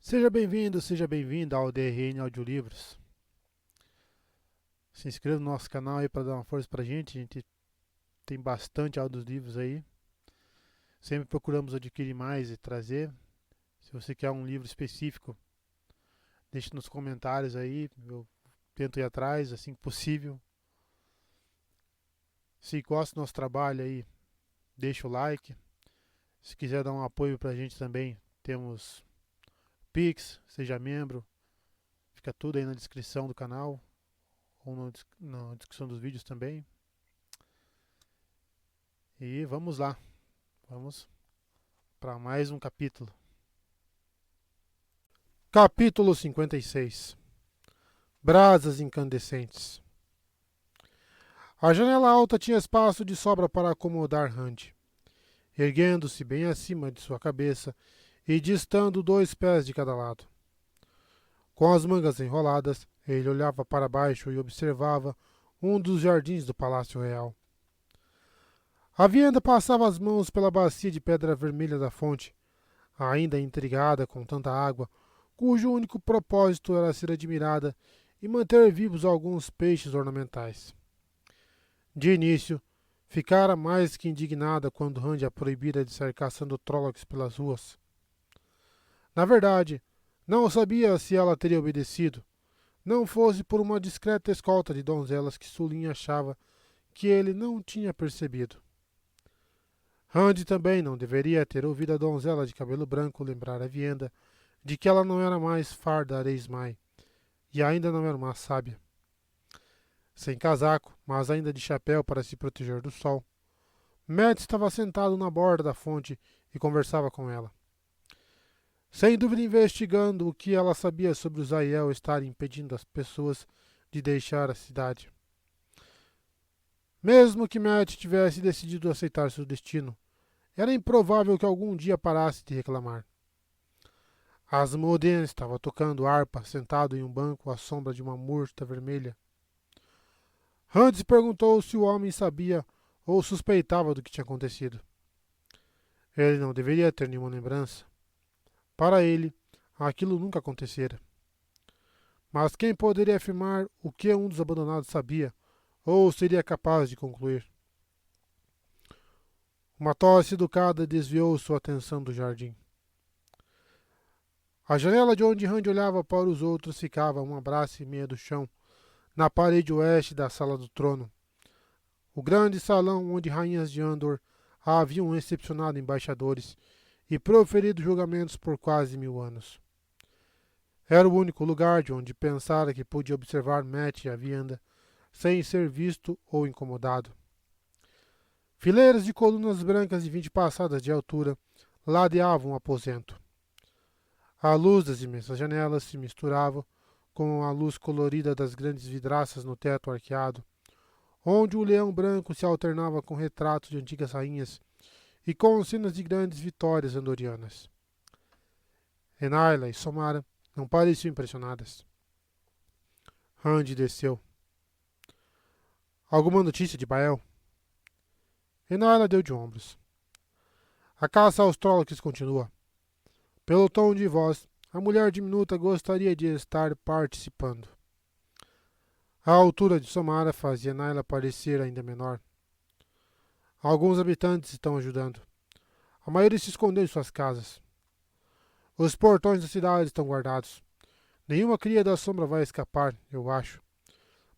Seja bem-vindo, seja bem-vinda ao DRN Audiolivros. Se inscreva no nosso canal aí para dar uma força pra gente. A gente tem bastante audiolivros aí. Sempre procuramos adquirir mais e trazer. Se você quer um livro específico, deixe nos comentários aí. Eu tento ir atrás assim que possível. Se gosta do nosso trabalho aí, deixa o like. Se quiser dar um apoio pra gente também, temos Pix, seja membro. Fica tudo aí na descrição do canal ou na descrição dos vídeos também. E vamos lá, vamos para mais um capítulo. Capítulo 56. Brasas incandescentes. A janela alta tinha espaço de sobra para acomodar Randy, erguendo-se bem acima de sua cabeça e distando 2 pés de cada lado. Com as mangas enroladas, ele olhava para baixo e observava um dos jardins do Palácio Real. A vianda passava as mãos pela bacia de pedra vermelha da fonte, ainda intrigada com tanta água, cujo único propósito era ser admirada e manter vivos alguns peixes ornamentais. De início, ficara mais que indignada quando Randy a proibira de sair caçando Trollocs pelas ruas. Na verdade, não sabia se ela teria obedecido, não fosse por uma discreta escolta de donzelas que Sulin achava que ele não tinha percebido. Randy também não deveria ter ouvido a donzela de cabelo branco lembrar a Vienda de que ela não era mais Farda Areismai, e ainda não era uma sábia. Sem casaco, mas ainda de chapéu para se proteger do sol, Matt estava sentado na borda da fonte e conversava com ela. Sem dúvida investigando o que ela sabia sobre os Aiel estarem impedindo as pessoas de deixar a cidade. Mesmo que Matt tivesse decidido aceitar seu destino, era improvável que algum dia parasse de reclamar. Asmodean estava tocando harpa, sentado em um banco à sombra de uma murta vermelha. Hans perguntou se o homem sabia ou suspeitava do que tinha acontecido. Ele não deveria ter nenhuma lembrança. Para ele, aquilo nunca acontecera. Mas quem poderia afirmar o que um dos abandonados sabia, ou seria capaz de concluir? Uma tosse educada desviou sua atenção do jardim. A janela de onde Randy olhava para os outros ficava a uma braça e meia do chão, na parede oeste da sala do trono. O grande salão onde rainhas de Andor haviam recepcionado embaixadores e proferido julgamentos por quase 1000 anos. Era o único lugar de onde pensara que podia observar Matt e a Vianda sem ser visto ou incomodado. Fileiras de colunas brancas de 20 passadas de altura ladeavam o aposento. A luz das imensas janelas se misturava com a luz colorida das grandes vidraças no teto arqueado, onde o leão branco se alternava com retratos de antigas rainhas e com cenas de grandes vitórias andorianas. Enaila e Somara não pareciam impressionadas. Randy desceu. Alguma notícia de Bael? Enaila deu de ombros. A caça aos Trollocs continua. Pelo tom de voz, a mulher diminuta gostaria de estar participando. A altura de Somara fazia Naila parecer ainda menor. Alguns habitantes estão ajudando. A maioria se escondeu em suas casas. Os portões da cidade estão guardados. Nenhuma cria da sombra vai escapar, eu acho.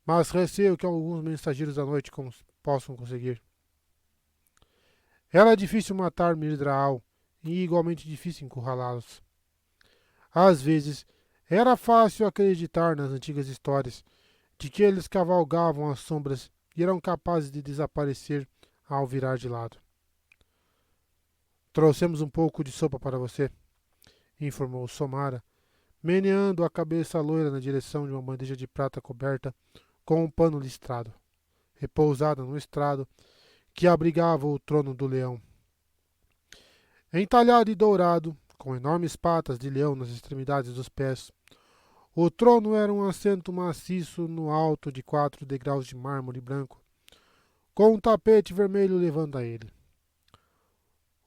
Mas receio que alguns mensageiros da noite possam conseguir. Era difícil matar Mirdraal e igualmente difícil encurralá-los. Às vezes, era fácil acreditar nas antigas histórias de que eles cavalgavam as sombras e eram capazes de desaparecer ao virar de lado. Trouxemos um pouco de sopa para você, informou Somara, meneando a cabeça loira na direção de uma bandeja de prata coberta com um pano listrado, repousada no estrado que abrigava o trono do leão. Entalhado e dourado, com enormes patas de leão nas extremidades dos pés, o trono era um assento maciço no alto de 4 degraus de mármore branco, com um tapete vermelho levando a ele.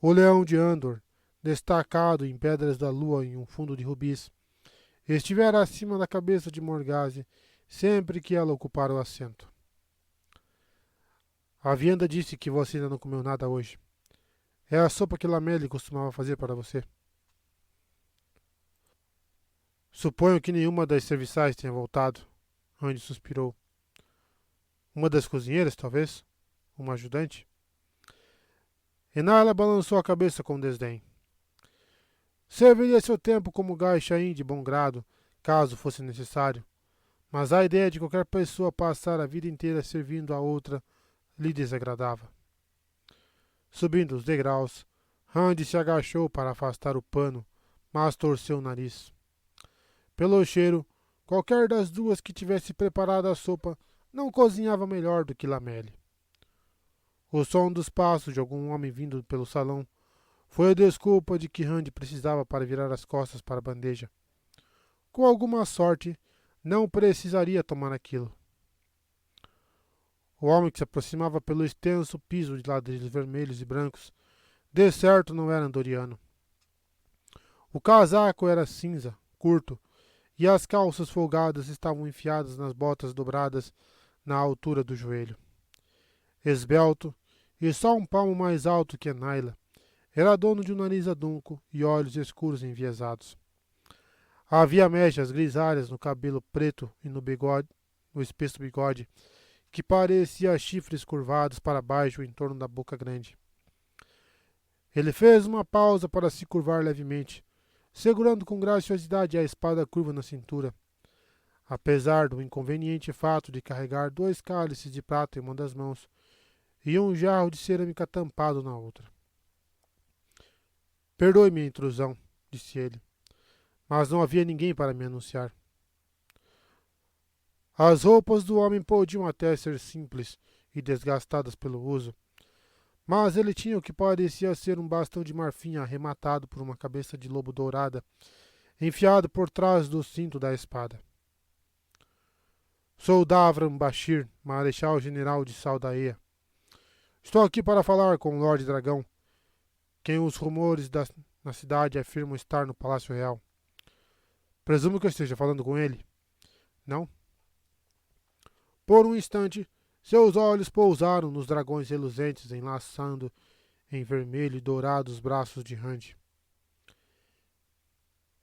O leão de Andor, destacado em pedras da lua em um fundo de rubis, estivera acima da cabeça de Morgase sempre que ela ocupara o assento. A vianda disse que você ainda não comeu nada hoje. É a sopa que Lameli costumava fazer para você. Suponho que nenhuma das serviçais tenha voltado. Randy suspirou. Uma das cozinheiras, talvez? Uma ajudante? Enala balançou a cabeça com desdém. Serviria seu tempo como Gaishain de bom grado, caso fosse necessário. Mas a ideia de qualquer pessoa passar a vida inteira servindo a outra lhe desagradava. Subindo os degraus, Randy se agachou para afastar o pano, mas torceu o nariz. Pelo cheiro, qualquer das duas que tivesse preparado a sopa não cozinhava melhor do que Lameli. O som dos passos de algum homem vindo pelo salão foi a desculpa de que Randy precisava para virar as costas para a bandeja. Com alguma sorte, não precisaria tomar aquilo. O homem que se aproximava pelo extenso piso de ladrilhos vermelhos e brancos, de certo não era andoriano. O casaco era cinza, curto, e as calças folgadas estavam enfiadas nas botas dobradas na altura do joelho. Esbelto, e só um palmo mais alto que Naila, era dono de um nariz adunco e olhos escuros enviesados. Havia mechas grisalhas no cabelo preto e no bigode, no espesso bigode, que parecia chifres curvados para baixo em torno da boca grande. Ele fez uma pausa para se curvar levemente, segurando com graciosidade a espada curva na cintura, apesar do inconveniente fato de carregar 2 cálices de prata em uma das mãos e um jarro de cerâmica tampado na outra. Perdoe minha intrusão, disse ele, mas não havia ninguém para me anunciar. As roupas do homem podiam até ser simples e desgastadas pelo uso, mas ele tinha o que parecia ser um bastão de marfim arrematado por uma cabeça de lobo dourada, enfiado por trás do cinto da espada. Sou Davram Bashir, marechal-general de Saldaea. Estou aqui para falar com o Lorde Dragão, quem os rumores na cidade afirmam estar no Palácio Real. Presumo que eu esteja falando com ele. Não? Por um instante, seus olhos pousaram nos dragões reluzentes enlaçando em vermelho e dourado os braços de Randy.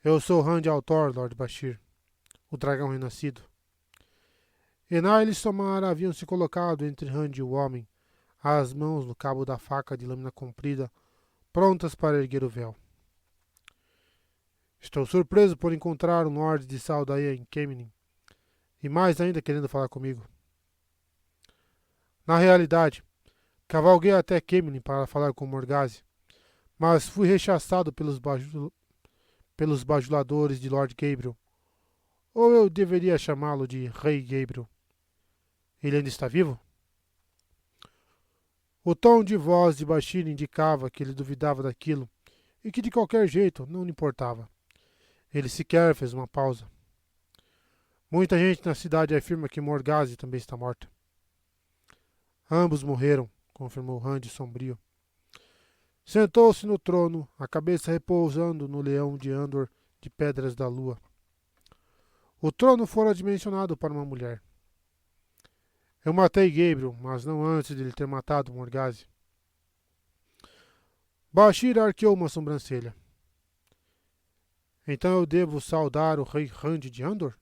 Eu sou Randy Altor, Lord Bashir, o dragão renascido. Enai e Somara haviam se colocado entre Randy e o homem, as mãos no cabo da faca de lâmina comprida, prontas para erguer o véu. Estou surpreso por encontrar um Lorde de Saldaea em Kemenin, e mais ainda querendo falar comigo. Na realidade, cavalguei até Kemenin para falar com Morgase, mas fui rechaçado pelos bajuladores de Lord Gabriel, ou eu deveria chamá-lo de Rei Gabriel. Ele ainda está vivo? O tom de voz de Bashir indicava que ele duvidava daquilo e que de qualquer jeito não lhe importava. Ele sequer fez uma pausa. Muita gente na cidade afirma que Morgase também está morta. Ambos morreram, confirmou Randy sombrio. Sentou-se no trono, a cabeça repousando no leão de Andor de pedras da lua. O trono fora dimensionado para uma mulher. Eu matei Gabriel, mas não antes de ele ter matado Morgase. Bashir arqueou uma sobrancelha. Então eu devo saudar o rei Randy de Andor?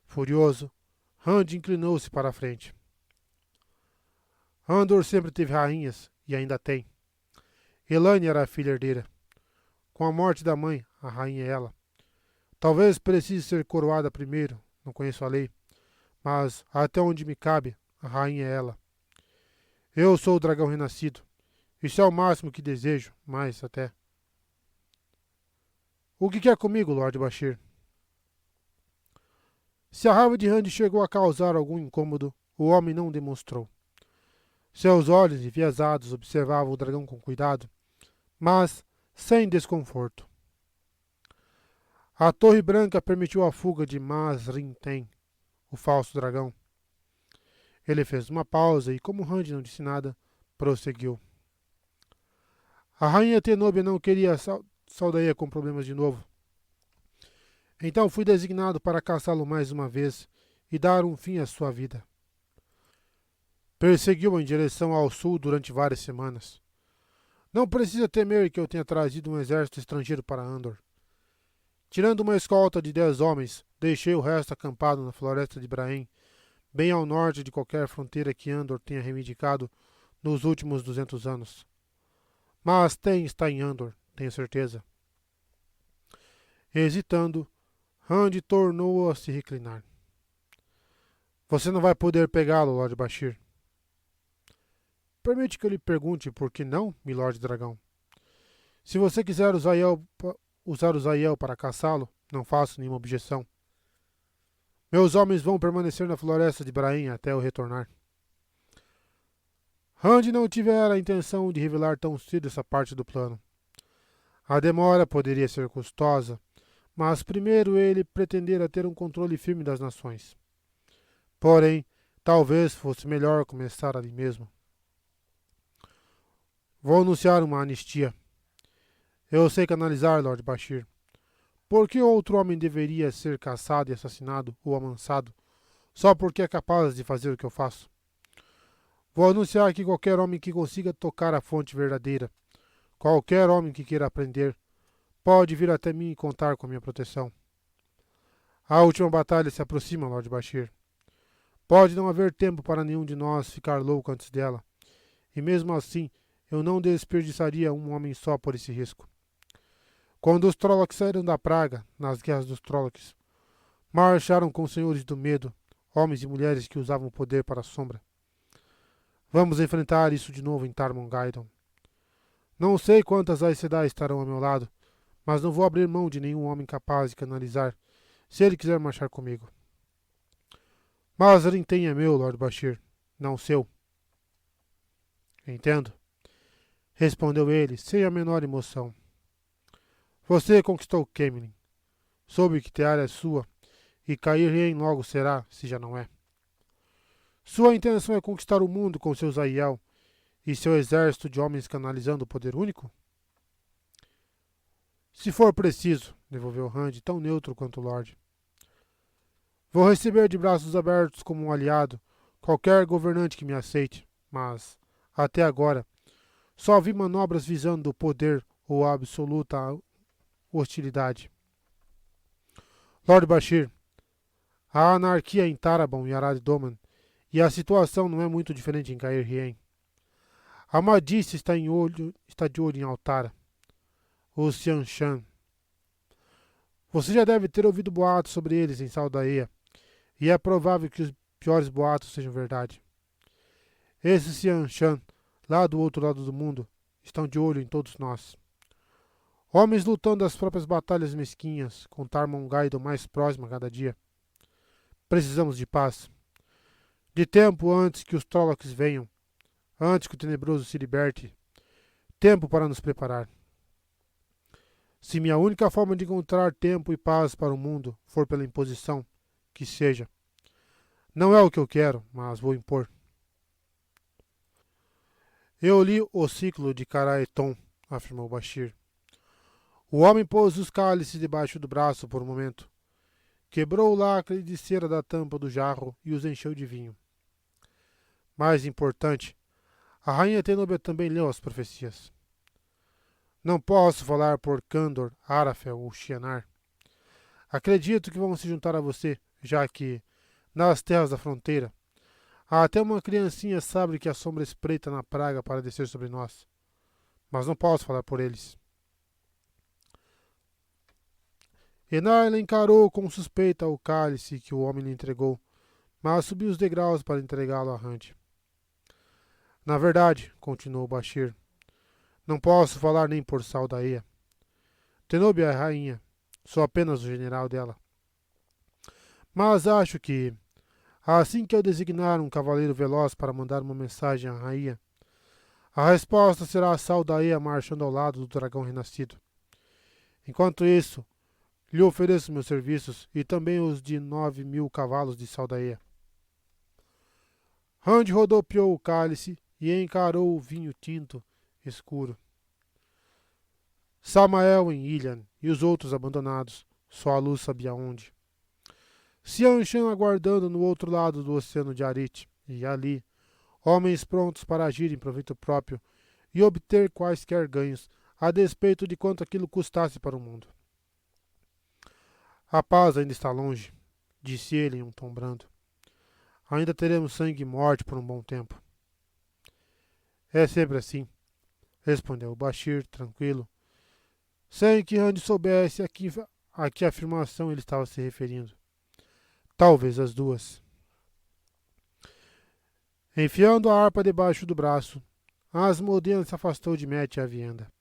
Furioso, Randy inclinou-se para a frente. Andor sempre teve rainhas, e ainda tem. Elaine era a filha herdeira. Com a morte da mãe, a rainha é ela. Talvez precise ser coroada primeiro, não conheço a lei. Mas, até onde me cabe, a rainha é ela. Eu sou o dragão renascido. Isso é o máximo que desejo, mais até. O que quer comigo, Lord Bashir? Se a raiva de Randy chegou a causar algum incômodo, o homem não demonstrou. Seus olhos enviesados observavam o dragão com cuidado, mas sem desconforto. A Torre Branca permitiu a fuga de Mas-Rinten, o falso dragão. Ele fez uma pausa e, como Randy não disse nada, prosseguiu. A rainha Tenóbia não queria Saldaia com problemas de novo. Então fui designado para caçá-lo mais uma vez e dar um fim à sua vida. Perseguiu-o em direção ao sul durante várias semanas. Não precisa temer que eu tenha trazido um exército estrangeiro para Andor. Tirando uma escolta de 10 homens, deixei o resto acampado na floresta de Braem, bem ao norte de qualquer fronteira que Andor tenha reivindicado nos últimos 200 anos. Mas Ten está em Andor, tenho certeza. Hesitando, Rand tornou a se reclinar. Você não vai poder pegá-lo, Lord Bashir. Permite que eu lhe pergunte por que não, Milord Dragão. Se você quiser usar o Zaiel para caçá-lo, não faço nenhuma objeção. Meus homens vão permanecer na floresta de Braem até eu retornar. Rand não tivera a intenção de revelar tão cedo essa parte do plano. A demora poderia ser custosa, mas primeiro ele pretendera ter um controle firme das nações. Porém, talvez fosse melhor começar ali mesmo. Vou anunciar uma anistia. Eu sei canalizar, Lord Bashir. Por que outro homem deveria ser caçado e assassinado ou amansado, só porque é capaz de fazer o que eu faço? Vou anunciar que qualquer homem que consiga tocar a fonte verdadeira, qualquer homem que queira aprender, pode vir até mim e contar com a minha proteção. A última batalha se aproxima, Lord Bashir. Pode não haver tempo para nenhum de nós ficar louco antes dela, e mesmo assim eu não desperdiçaria um homem só por esse risco. Quando os Trollocs saíram da praga, nas guerras dos Trollocs, marcharam com os senhores do medo, homens e mulheres que usavam o poder para a sombra. Vamos enfrentar isso de novo em Tarmon-Gai'don. Não sei quantas Aes Sedai estarão ao meu lado, mas não vou abrir mão de nenhum homem capaz de canalizar, se ele quiser marchar comigo. Mas Rinten é meu, Lord Bashir, não seu. Entendo, respondeu ele, sem a menor emoção. Você conquistou Caemlyn. Soube que Teara é sua, e Cair logo será, se já não é. Sua intenção é conquistar o mundo com seu Zaiel e seu exército de homens canalizando o poder único? Se for preciso, devolveu Rand, tão neutro quanto o Lorde. Vou receber de braços abertos como um aliado qualquer governante que me aceite, mas, até agora, só vi manobras visando o poder ou a absoluta hostilidade. Lord Bashir, a anarquia em Tarabon e Arad-Doman, e a situação não é muito diferente em Cair-Hien. A Madice está de olho em Altara. Os Seanchan. Você já deve ter ouvido boatos sobre eles em Saldaea, e é provável que os piores boatos sejam verdade. Esses Seanchan, lá do outro lado do mundo, estão de olho em todos nós. Homens lutando as próprias batalhas mesquinhas, com Tarmon-Gai'don mais próximo a cada dia. Precisamos de paz. De tempo antes que os Trollocs venham, antes que o Tenebroso se liberte. Tempo para nos preparar. Se minha única forma de encontrar tempo e paz para o mundo for pela imposição, que seja. Não é o que eu quero, mas vou impor. Eu li o ciclo de Caraeton, afirmou Bashir. O homem pôs os cálices debaixo do braço por um momento. Quebrou o lacre de cera da tampa do jarro e os encheu de vinho. Mais importante, a rainha Tenóbia também leu as profecias. Não posso falar por Candor, Arafel ou Shianar. Acredito que vão se juntar a você, já que, nas terras da fronteira, até uma criancinha sabe que a sombra espreita na praga para descer sobre nós. Mas não posso falar por eles. Enarla encarou com suspeita o cálice que o homem lhe entregou, mas subiu os degraus para entregá-lo a Rand. Na verdade, continuou Bashir, não posso falar nem por Saldaea. Tenóbia é rainha, sou apenas o general dela. Mas acho que, assim que eu designar um cavaleiro veloz para mandar uma mensagem à rainha, a resposta será Saldaea marchando ao lado do dragão renascido. Enquanto isso, lhe ofereço meus serviços e também os de 9.000 cavalos de Saldaea. Rand rodopiou o cálice e encarou o vinho tinto escuro. Samael em Ilian e os outros abandonados, só a luz sabia onde. Sianchan aguardando no outro lado do oceano de Arit, e ali, homens prontos para agir em proveito próprio e obter quaisquer ganhos, a despeito de quanto aquilo custasse para o mundo. A paz ainda está longe, disse ele em um tom brando. Ainda teremos sangue e morte por um bom tempo. É sempre assim, respondeu Bashir, tranquilo, sem que Randy soubesse a que afirmação ele estava se referindo. Talvez as duas. Enfiando a harpa debaixo do braço, Asmodean se afastou de Matt e a Vienda.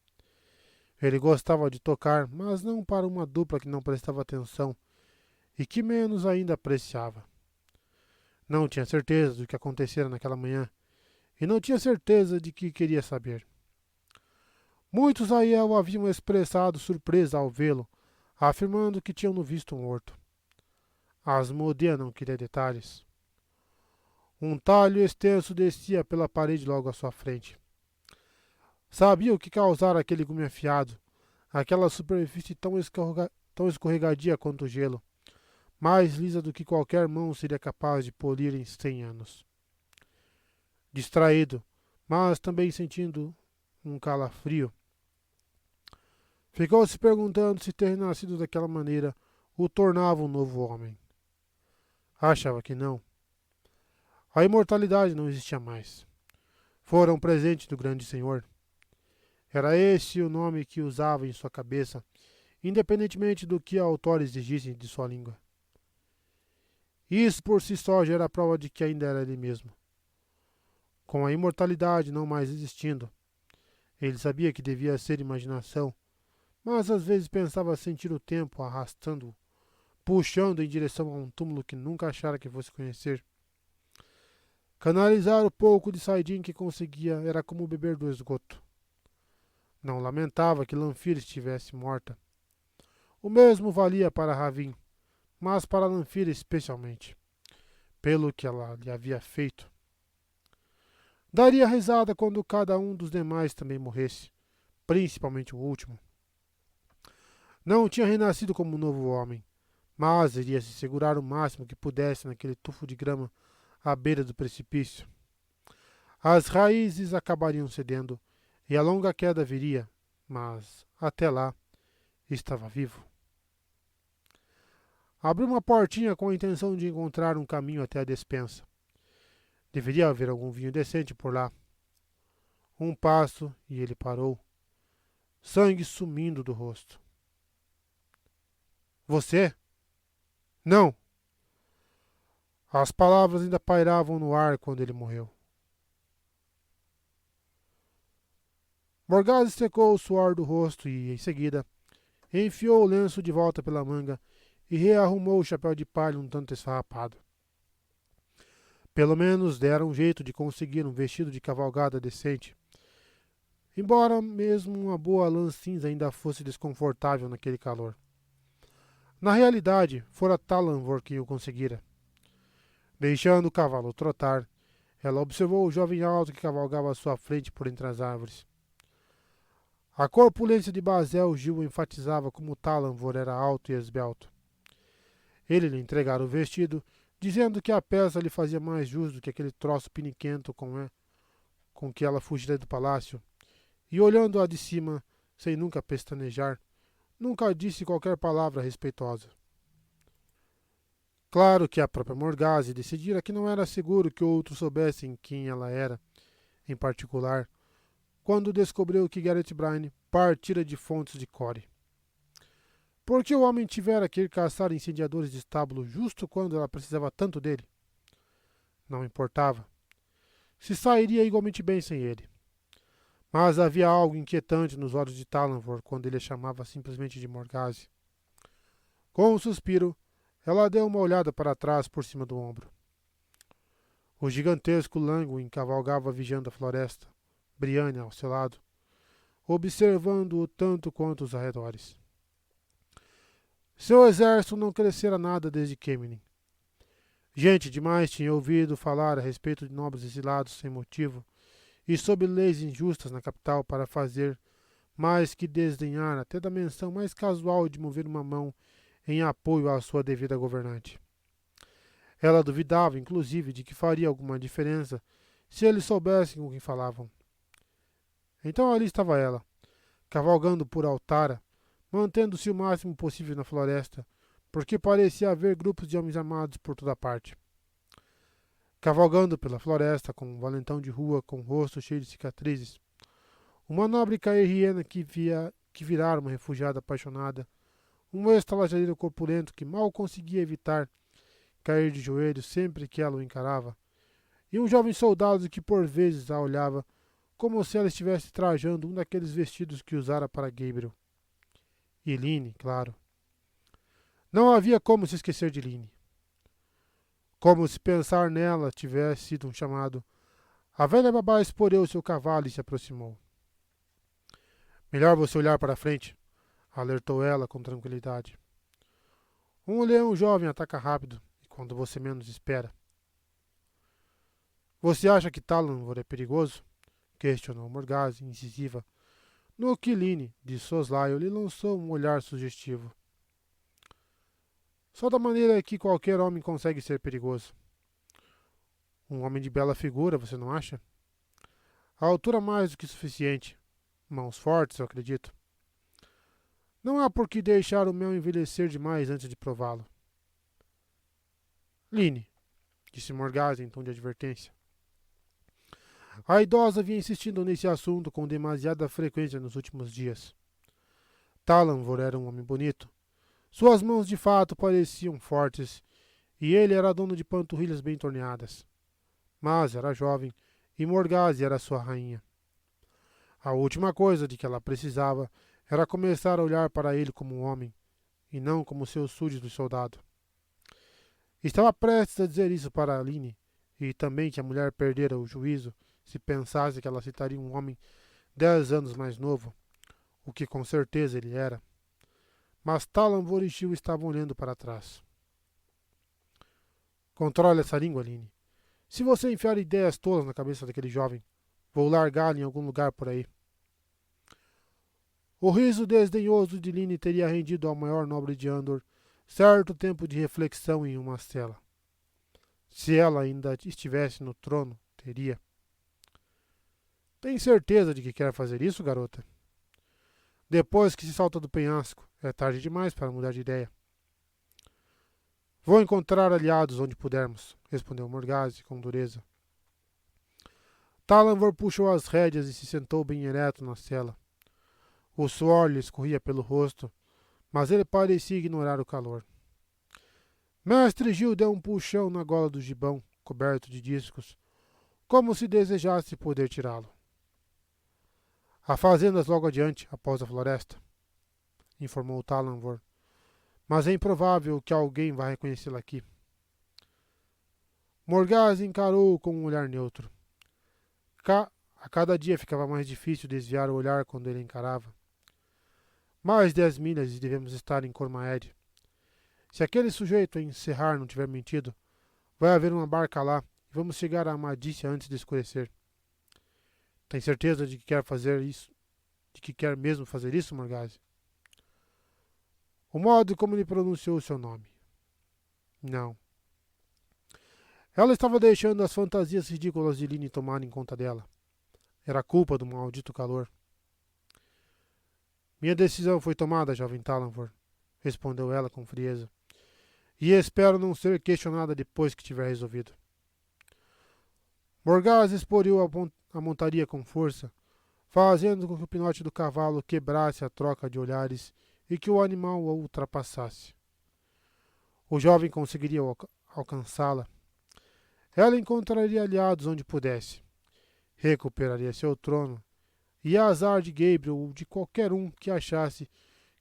Ele gostava de tocar, mas não para uma dupla que não prestava atenção e que menos ainda apreciava. Não tinha certeza do que acontecera naquela manhã e não tinha certeza de que queria saber. Muitos aí o haviam expressado surpresa ao vê-lo, afirmando que tinham-no visto morto. Asmodean não queria detalhes. Um talho extenso descia pela parede logo à sua frente. Sabia o que causara aquele gume afiado, aquela superfície tão escorregadia quanto o gelo, mais lisa do que qualquer mão seria capaz de polir em 100 anos. Distraído, mas também sentindo um calafrio, ficou se perguntando se ter nascido daquela maneira o tornava um novo homem. Achava que não. A imortalidade não existia mais. Fora um presente do grande Senhor. Era esse o nome que usava em sua cabeça, independentemente do que a autora exigisse de sua língua. Isso por si só já era prova de que ainda era ele mesmo. Com a imortalidade não mais existindo, ele sabia que devia ser imaginação, mas às vezes pensava sentir o tempo arrastando-o, puxando em direção a um túmulo que nunca achara que fosse conhecer. Canalizar o pouco de saidin que conseguia era como beber do esgoto. Não lamentava que Lanfira estivesse morta. O mesmo valia para Ravin, mas para Lanfira especialmente, pelo que ela lhe havia feito. Daria risada quando cada um dos demais também morresse, principalmente o último. Não tinha renascido como um novo homem, mas iria se segurar o máximo que pudesse naquele tufo de grama à beira do precipício. As raízes acabariam cedendo e a longa queda viria, mas até lá estava vivo. Abriu uma portinha com a intenção de encontrar um caminho até a despensa. Deveria haver algum vinho decente por lá. Um passo e ele parou, sangue sumindo do rosto. Você? Não! As palavras ainda pairavam no ar quando ele morreu. Morgase secou o suor do rosto e, em seguida, enfiou o lenço de volta pela manga e rearrumou o chapéu de palha um tanto esfarrapado. Pelo menos deram um jeito de conseguir um vestido de cavalgada decente, embora mesmo uma boa lã cinza ainda fosse desconfortável naquele calor. Na realidade, fora Talanvor quem o conseguira. Deixando o cavalo trotar, ela observou o jovem alto que cavalgava à sua frente por entre as árvores. A corpulência de Basel Gil o enfatizava como Talanvor era alto e esbelto. Ele lhe entregara o vestido, dizendo que a peça lhe fazia mais jus do que aquele troço piniquento com que ela fugira do palácio, e olhando-a de cima, sem nunca pestanejar, nunca disse qualquer palavra respeitosa. Claro que a própria Morgase decidira que não era seguro que outros soubessem quem ela era, em particular, quando descobriu que Gareth Bryne partira de fontes de Core. Porque o homem tivera que ir caçar incendiadores de estábulo justo quando ela precisava tanto dele? Não importava. Se sairia igualmente bem sem ele. Mas havia algo inquietante nos olhos de Talanvor quando ele a chamava simplesmente de Morgase. Com um suspiro, ela deu uma olhada para trás por cima do ombro. O gigantesco Langwin cavalgava vigiando a floresta, Brienne ao seu lado, observando-o tanto quanto os arredores. Seu exército não crescera nada desde Kemenin. Gente demais tinha ouvido falar a respeito de nobres exilados sem motivo e sob leis injustas na capital para fazer mas que desdenhara até da menção mais casual de mover uma mão em apoio à sua devida governante. Ela duvidava, inclusive, de que faria alguma diferença se eles soubessem com quem falavam. Então ali estava ela, cavalgando por Altara, mantendo-se o máximo possível na floresta, porque parecia haver grupos de homens armados por toda parte. Cavalgando pela floresta, com um valentão de rua com o rosto cheio de cicatrizes, uma nobre caerriena que virara uma refugiada apaixonada, um estalajadeiro corpulento que mal conseguia evitar cair de joelhos sempre que ela o encarava, e um jovem soldado que por vezes a olhava como se ela estivesse trajando um daqueles vestidos que usara para Gabriel. E Line, claro. Não havia como se esquecer de Line. Como se pensar nela tivesse sido um chamado. A velha babá esporeu seu cavalo e se aproximou. Melhor você olhar para frente, alertou ela com tranquilidade. Um leão jovem ataca rápido, e quando você menos espera. Você acha que Talanvor é perigoso? Questionou Morgase, incisiva, no que Line, de soslaio, lhe lançou um olhar sugestivo. Só da maneira que qualquer homem consegue ser perigoso. Um homem de bela figura, você não acha? A altura mais do que suficiente. Mãos fortes, eu acredito. Não há por que deixar o mel envelhecer demais antes de prová-lo. Line, disse Morgase em tom de advertência. A idosa vinha insistindo nesse assunto com demasiada frequência nos últimos dias. Talanvor era um homem bonito. Suas mãos de fato pareciam fortes, e ele era dono de panturrilhas bem torneadas. Mas era jovem, e Morgase era sua rainha. A última coisa de que ela precisava era começar a olhar para ele como um homem, e não como seu súdito e soldado. Estava prestes a dizer isso para Aline, e também que a mulher perdera o juízo se pensasse que ela citaria um homem 10 anos mais novo, o que com certeza ele era. Mas Talanvor e Shil estavam olhando para trás. Controle essa língua, Aline. Se você enfiar ideias tolas na cabeça daquele jovem, vou largá-lo em algum lugar por aí. O riso desdenhoso de Line teria rendido ao maior nobre de Andor certo tempo de reflexão em uma cela. Se ela ainda estivesse no trono, teria. Tem certeza de que quer fazer isso, garota? Depois que se salta do penhasco, é tarde demais para mudar de ideia. Vou encontrar aliados onde pudermos, respondeu Morgase com dureza. Talanvor puxou as rédeas e se sentou bem ereto na cela. O suor lhe escorria pelo rosto, mas ele parecia ignorar o calor. Mestre Gil deu um puxão na gola do gibão, coberto de discos, como se desejasse poder tirá-lo. Há fazendas logo adiante, após a floresta, informou Talanvor, mas é improvável que alguém vá reconhecê-la aqui. Morgase encarou-o com um olhar neutro. A cada dia ficava mais difícil desviar o olhar quando ele encarava. Mais 10 milhas e devemos estar em Cormaed. Se aquele sujeito em Serrar não tiver mentido, vai haver uma barca lá e vamos chegar a Amadícia antes de escurecer. Tem certeza de que quer fazer isso? De que quer mesmo fazer isso, Morgase? O modo como ele pronunciou o seu nome. Não. Ela estava deixando as fantasias ridículas de Line tomarem conta dela. Era culpa do maldito calor. Minha decisão foi tomada, jovem Talanvor, respondeu ela com frieza. E espero não ser questionada depois que tiver resolvido. Morgase esporeu a montaria com força, fazendo com que o pinote do cavalo quebrasse a troca de olhares e que o animal o ultrapassasse. O jovem conseguiria alcançá-la. Ela encontraria aliados onde pudesse. Recuperaria seu trono e a azar de Gabriel ou de qualquer um que achasse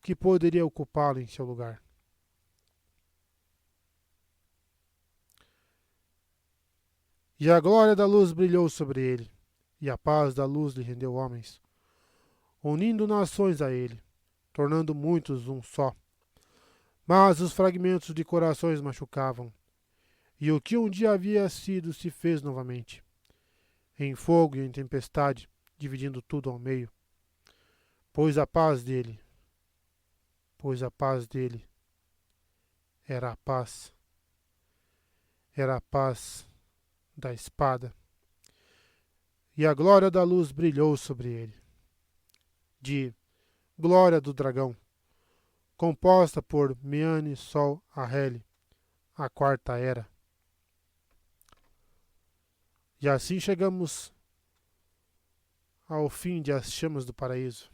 que poderia ocupá-lo em seu lugar. E a glória da luz brilhou sobre ele, e a paz da luz lhe rendeu homens, unindo nações a ele, tornando muitos um só. Mas os fragmentos de corações machucavam, e o que um dia havia sido se fez novamente, em fogo e em tempestade, dividindo tudo ao meio. pois a paz dele, pois a paz dele era a paz da espada, e a glória da luz brilhou sobre ele, de glória do dragão, composta por Miane, Sol, Ahele, a quarta era. E assim chegamos ao fim de As Chamas do Paraíso.